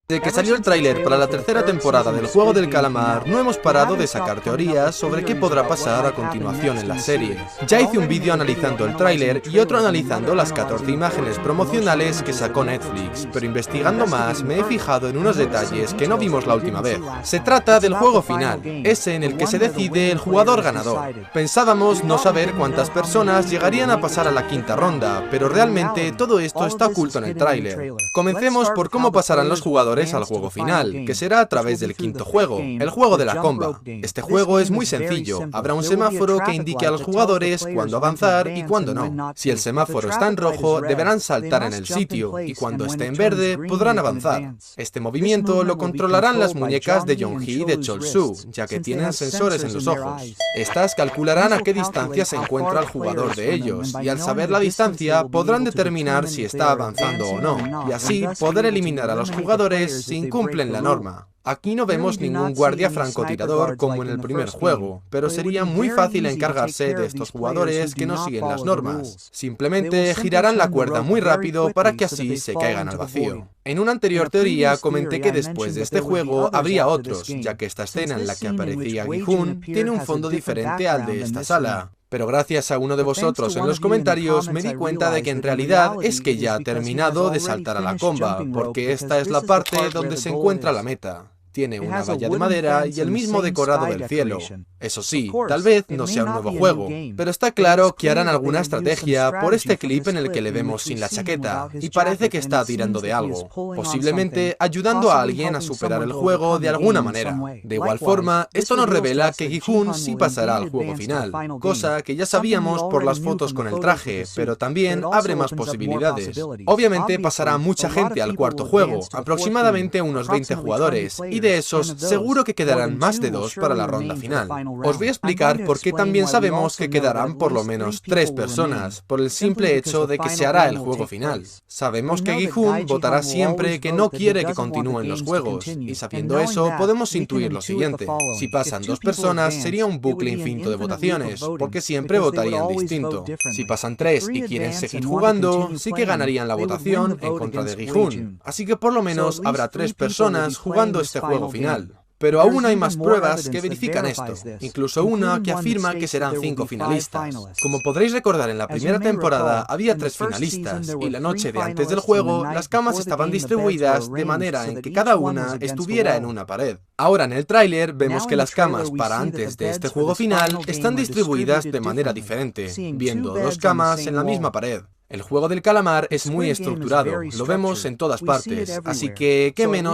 Desde que salió el tráiler para la tercera temporada del Juego del Calamar, no hemos parado de sacar teorías sobre qué podrá pasar a continuación en la serie. Ya hice un vídeo analizando el tráiler y otro analizando las 14 imágenes promocionales que sacó Netflix, pero investigando más me he fijado en unos detalles que no vimos la última vez. Se trata del juego final, ese en el que se decide el jugador ganador. Pensábamos no saber cuántas personas llegarían a pasar a la quinta ronda, pero realmente todo esto está oculto en el tráiler. Comencemos por cómo pasarán los jugadores al juego final, que será a través del quinto juego, el juego de la comba. Este juego es muy sencillo, habrá un semáforo que indique a los jugadores cuándo avanzar y cuándo no. Si el semáforo está en rojo, deberán saltar en el sitio, y cuando esté en verde, podrán avanzar. Este movimiento lo controlarán las muñecas de Young-hee y de Chol-Soo, ya que tienen sensores en los ojos. Estas calcularán a qué distancia se encuentra el jugador de ellos, y al saber la distancia, podrán determinar si está avanzando o no, y así poder eliminar a los jugadores si incumplen la norma. Aquí no vemos ningún guardia francotirador como en el primer juego, pero sería muy fácil encargarse de estos jugadores que no siguen las normas. Simplemente girarán la cuerda muy rápido para que así se caigan al vacío. En una anterior teoría comenté que después de este juego habría otros, ya que esta escena en la que aparecía Gi-hun tiene un fondo diferente al de esta sala. Pero gracias a uno de vosotros en los comentarios me di cuenta de que en realidad es que ya ha terminado de saltar a la comba, porque esta es la parte donde se encuentra la meta. Tiene una valla de madera y el mismo decorado del cielo. Eso sí, tal vez no sea un nuevo juego, pero está claro que harán alguna estrategia por este clip en el que le vemos sin la chaqueta, y parece que está tirando de algo, posiblemente ayudando a alguien a superar el juego de alguna manera. De igual forma, esto nos revela que Gi-hun sí pasará al juego final, cosa que ya sabíamos por las fotos con el traje, pero también abre más posibilidades. Obviamente pasará mucha gente al cuarto juego, aproximadamente unos 20 jugadores, y de esos, seguro que quedarán más de 2 para la ronda final. Os voy a explicar por qué también sabemos que quedarán por lo menos 3 personas, por el simple hecho de que se hará el juego final. Sabemos que Gi-hun votará siempre que no quiere que continúen los juegos, y sabiendo eso, podemos intuir lo siguiente. Si pasan 2 personas, sería un bucle infinito de votaciones, porque siempre votarían distinto. Si pasan 3 y quieren seguir jugando, sí que ganarían la votación en contra de Gi-hun. Así que por lo menos habrá 3 personas jugando este juego final. Pero aún hay más pruebas que verifican esto, incluso una que afirma que serán 5 finalistas. Como podréis recordar, en la primera temporada había 3 finalistas, y la noche de antes del juego las camas estaban distribuidas de manera en que cada una estuviera en una pared. Ahora en el tráiler vemos que las camas para antes de este juego final están distribuidas de manera diferente, viendo 2 camas en la misma pared. El juego del calamar es muy estructurado, lo vemos en todas partes, así que qué menos